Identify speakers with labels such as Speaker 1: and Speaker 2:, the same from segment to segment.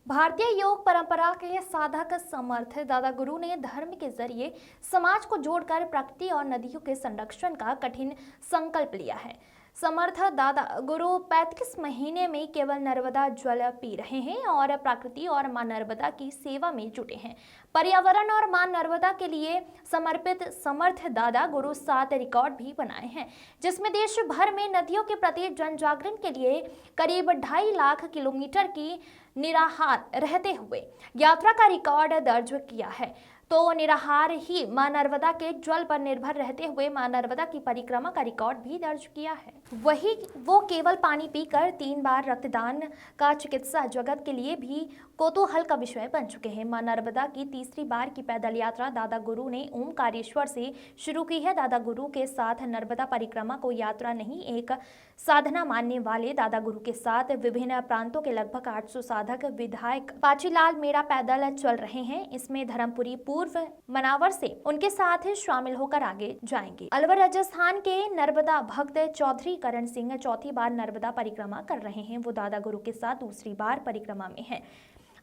Speaker 1: भारतीय योग परंपरा के साधक समर्थ दादा गुरु ने धर्म के जरिए समाज को जोड़कर प्रकृति और नदियों के संरक्षण का कठिन संकल्प लिया है। समर्थ दादा गुरु 35 महीने में केवल नर्मदा जल पी रहे हैं और प्रकृति और मां नर्मदा की सेवा में जुटे हैं। पर्यावरण और मां नर्मदा के लिए समर्पित समर्थ दादा गुरु 7 रिकॉर्ड भी बनाए हैं, जिसमें देश भर में नदियों के प्रति जन जागरण के लिए करीब 2.5 लाख किलोमीटर की निराहार रहते हुए यात्रा का रिकॉर्ड दर्ज किया है। तो निराहार ही मां नर्मदा के जल पर निर्भर रहते हुए मां नर्मदा की परिक्रमा का रिकॉर्ड भी दर्ज किया है। वही वो केवल पानी पीकर 3 बार रक्तदान का चिकित्सा जगत के लिए भी कौतूहल का विषय बन चुके हैं। मां नर्मदा की तीसरी बार की पैदल यात्रा दादा गुरु ने ओमकारेश्वर से शुरू की है। दादा गुरु के साथ नर्मदा परिक्रमा को यात्रा नहीं, एक साधना मानने वाले दादा गुरु के साथ विभिन्न प्रांतों के लगभग 800 साधक विधायक पाचीलाल मेरा पैदल चल रहे हैं। इसमें धर्मपुरी पूर्व मनावर से उनके साथ शामिल होकर आगे जाएंगे। अलवर राजस्थान के नर्मदा भक्त चौधरी करण सिंह चौथी बार नर्मदा परिक्रमा कर रहे हैं। वो दादा गुरु के साथ दूसरी बार परिक्रमा में हैं।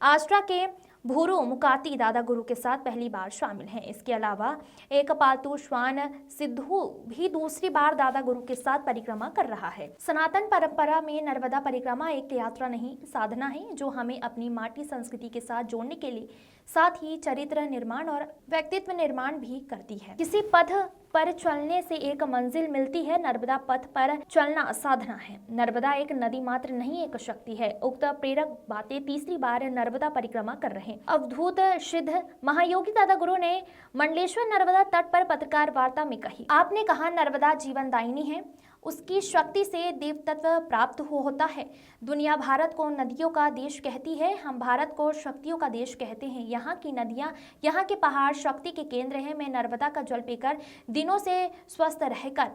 Speaker 1: आस्ट्रा के भूरू मुकाती दादा गुरु के साथ पहली बार शामिल हैं। इसके अलावा एक पालतू श्वान सिद्धू भी दूसरी बार दादा गुरु के साथ परिक्रमा कर रहा है। सनातन परंपरा में नर्मदा परिक्रमा एक यात्रा नहीं, साधना है जो हमें अपनी माटी संस्कृति के साथ जोड़ने के लिए साथ ही चरित्र निर्माण और व्यक्तित्व निर्माण भी करती है। किसी पथ पर चलने से एक मंजिल मिलती है, नर्मदा पथ पर चलना साधना है। नर्मदा एक नदी मात्र नहीं, एक शक्ति है। उक्त प्रेरक बातें तीसरी बार नर्मदा परिक्रमा कर रहे अवधूत सिद्ध महायोगी दादा गुरु ने मंडलेश्वर नर्मदा तट पर पत्रकार वार्ता में कही। आपने कहा नर्मदा जीवनदायिनी है, उसकी शक्ति से देव तत्व प्राप्त होता है। दुनिया भारत को नदियों का देश कहती है, हम भारत को शक्तियों का देश कहते हैं। यहाँ की नदियाँ, यहाँ के पहाड़ शक्ति के केंद्र हैं। मैं नर्मदा का जल पीकर दिनों से स्वस्थ रहकर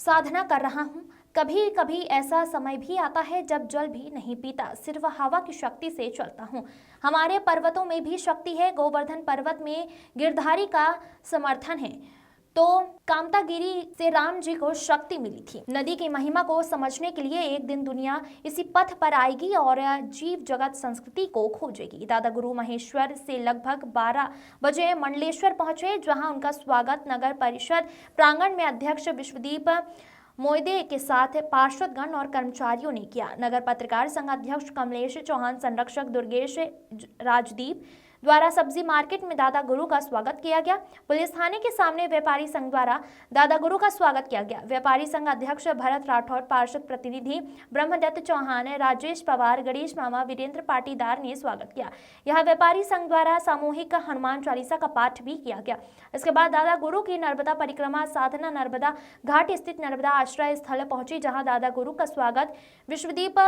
Speaker 1: साधना कर रहा हूँ। कभी कभी ऐसा समय भी आता है जब जल भी नहीं पीता, सिर्फ हवा की शक्ति से चलता हूँ। हमारे पर्वतों में भी शक्ति है। गोवर्धन पर्वत में गिरधारी का समर्थन है, तो कामतागिरी से राम जी को शक्ति मिली थी। नदी की महिमा को समझने के लिए एक दिन दुनिया इसी पथ पर आएगी और जीव जगत संस्कृति को खोजेगी। दादा गुरु महेश्वर से लगभग 12 बजे मंडलेश्वर पहुंचे, जहां उनका स्वागत नगर परिषद प्रांगण में अध्यक्ष विश्वदीप मोयदे के साथ पार्षदगण और कर्मचारियों ने किया। नगर पत्रकार संघ अध्यक्ष कमलेश चौहान, संरक्षक दुर्गेश राजदीप द्वारा सब्जी मार्केट में दादा गुरु का स्वागत किया गया। पुलिस थाने के सामने व्यापारी संघ द्वारा दादा गुरु का स्वागत किया गया। व्यापारी संघ अध्यक्ष भरत राठौर, पार्षद प्रतिनिधि ब्रह्मदत्त चौहान, राजेश पवार, गणेश मामा, वीरेंद्र पाटीदार ने स्वागत किया। यहाँ व्यापारी संघ द्वारा सामूहिक हनुमान चालीसा का पाठ भी किया गया। इसके बाद दादा गुरु की नर्मदा परिक्रमा साधना नर्मदा घाट स्थित नर्मदा आश्रय स्थल पहुंची, जहाँ दादा गुरु का स्वागत विश्वदीप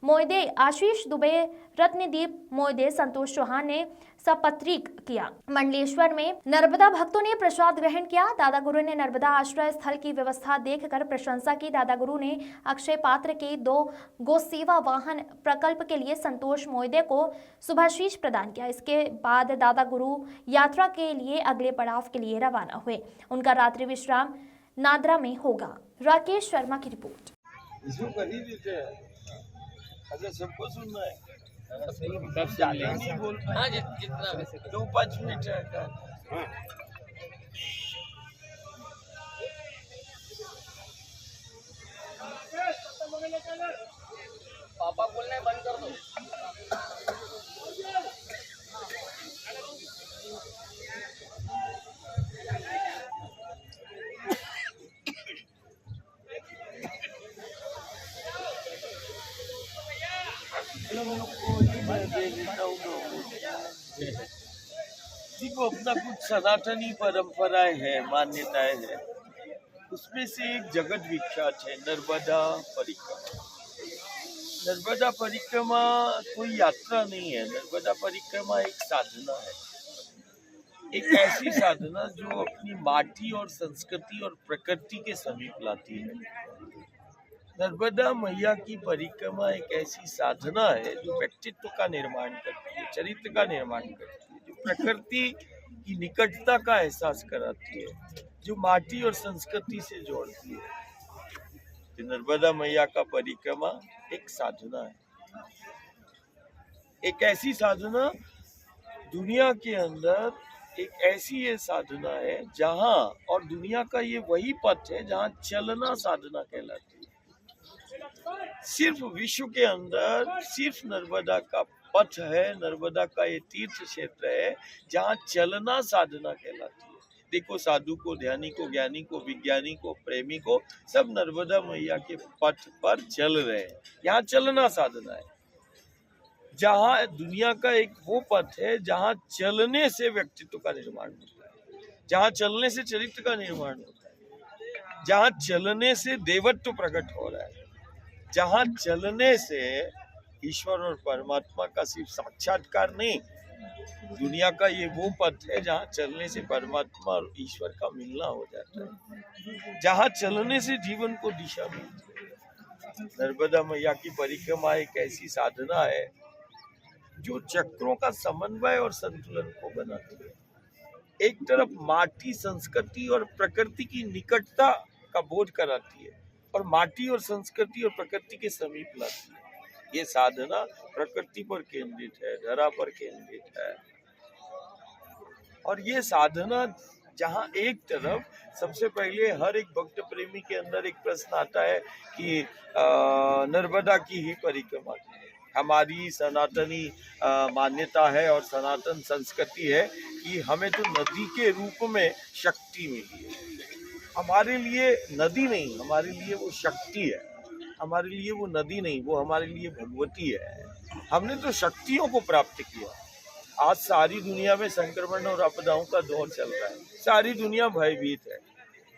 Speaker 1: मोयदे, आशीष दुबे, रत्नदीप मोयदे, संतोष चौहान ने सपत्रिक किया। मंडलेश्वर में नर्मदा भक्तों ने प्रसाद ग्रहण किया। दादा गुरु ने नर्मदा आश्रय स्थल की व्यवस्था देखकर प्रशंसा की। दादा गुरु ने अक्षय पात्र के 2 गो सेवा वाहन प्रकल्प के लिए संतोष मोयदे को शुभाशीष प्रदान किया। इसके बाद दादा गुरु यात्रा के लिए अगले पड़ाव के लिए रवाना हुए। उनका रात्रि विश्राम नादरा में होगा। राकेश शर्मा की रिपोर्ट।
Speaker 2: सबको सुनना है। नहीं बोल पाए। हाँ, जितना 2-5 मिनट है। पापा बोलना है, बंद कर दो। देखो, अपना कुछ सनातनी परंपराएं हैं, मान्यताएं हैं। उसमें से एक जगत विख्यात है नर्मदा परिक्रमा। नर्मदा परिक्रमा कोई यात्रा नहीं है, नर्मदा परिक्रमा एक साधना है। एक ऐसी साधना जो अपनी माटी और संस्कृति और प्रकृति के समीप लाती है। नर्मदा मैया की परिक्रमा एक ऐसी साधना है जो व्यक्तित्व का निर्माण करती है, चरित्र का निर्माण करती है, जो प्रकृति की निकटता का एहसास कराती है, जो माटी और संस्कृति से जोड़ती है। नर्मदा मैया का परिक्रमा एक साधना है। एक ऐसी साधना दुनिया के अंदर, एक ऐसी ये साधना है जहां, और दुनिया का ये वही पथ है जहां चलना साधना कहलाती है। सिर्फ विश्व के अंदर सिर्फ नर्मदा का पथ है, नर्मदा का ये तीर्थ क्षेत्र है जहां चलना साधना कहलाती है। देखो, साधु को, ध्यानी को, ज्ञानी को, विज्ञानी को, प्रेमी को, सब नर्मदा मैया के पथ पर चल रहे हैं। यहाँ चलना साधना है, जहाँ दुनिया का एक वो पथ है जहाँ चलने से व्यक्तित्व का निर्माण होता है, जहाँ चलने से चरित्र का निर्माण होता है, जहाँ चलने से देवत्व प्रकट हो रहा है, जहाँ चलने से ईश्वर और परमात्मा का सिर्फ साक्षात्कार नहीं, दुनिया का ये वो पथ है जहाँ चलने से परमात्मा और ईश्वर का मिलना हो जाता है, जहाँ चलने से जीवन को दिशा मिलती है। नर्मदा मैया की परिक्रमा एक ऐसी साधना है जो चक्रों का समन्वय और संतुलन को बनाती है। एक तरफ माटी, संस्कृति और प्रकृति की निकटता का बोध कराती है, और माटी और संस्कृति और प्रकृति के समीप लाती है। ये साधना प्रकृति पर केंद्रित है, धरा पर केंद्रित है। और ये साधना जहाँ एक तरफ सबसे पहले हर एक भक्त प्रेमी के अंदर एक प्रश्न आता है कि नर्मदा की ही परिक्रमा की। हमारी सनातनी मान्यता है और सनातन संस्कृति है कि हमें तो नदी के रूप में शक्ति मिली है। हमारे लिए नदी नहीं, हमारे लिए वो शक्ति है। हमारे लिए वो नदी नहीं, वो हमारे लिए भगवती है। हमने तो शक्तियों को प्राप्त किया। आज सारी दुनिया में संक्रमण और आपदाओं का दौर चल रहा है, सारी दुनिया भयभीत है,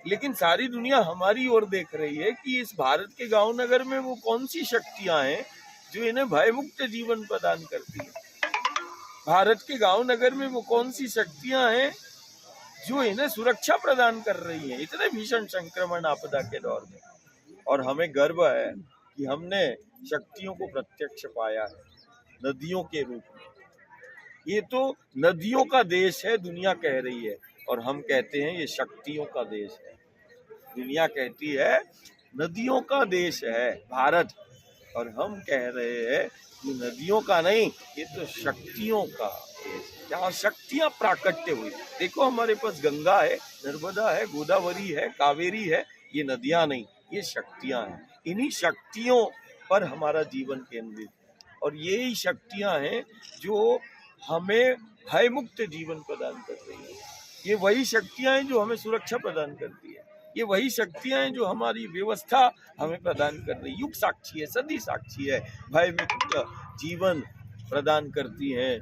Speaker 2: लेकिन सारी दुनिया हमारी ओर देख रही है कि इस भारत के गांव नगर में वो कौन सी शक्तियां हैं जो इन्हें भयमुक्त जीवन प्रदान करती है। भारत के गांव नगर में वो कौन सी शक्तियां हैं जो इन्हें सुरक्षा प्रदान कर रही है इतने भीषण संक्रमण आपदा के दौर में। और हमें गर्व है कि हमने शक्तियों को प्रत्यक्ष पाया है नदियों के रूप में। ये तो नदियों का देश है, दुनिया कह रही है, और हम कहते हैं ये शक्तियों का देश है। दुनिया कहती है नदियों का देश है भारत, और हम कह रहे हैं कि नदियों का नहीं, ये तो शक्तियों का देश है, जहाँ शक्तियाँ प्राकट्य हुई। देखो, हमारे पास गंगा है, नर्मदा है, गोदावरी है, कावेरी है। ये नदियाँ नहीं, ये शक्तियाँ हैं। इन्हीं शक्तियों पर हमारा जीवन केंद्रित है, और यही शक्तियाँ हैं जो हमें भयमुक्त जीवन प्रदान कर रही है। ये वही शक्तियाँ हैं जो हमें सुरक्षा प्रदान करती है। ये वही शक्तियाँ हैं जो हमारी व्यवस्था हमें प्रदान कर रही है। युग साक्षी है, सदी साक्षी है, भयमुक्त जीवन प्रदान करती है,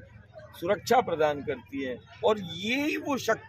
Speaker 2: सुरक्षा प्रदान करती है। और यही वो शक्ति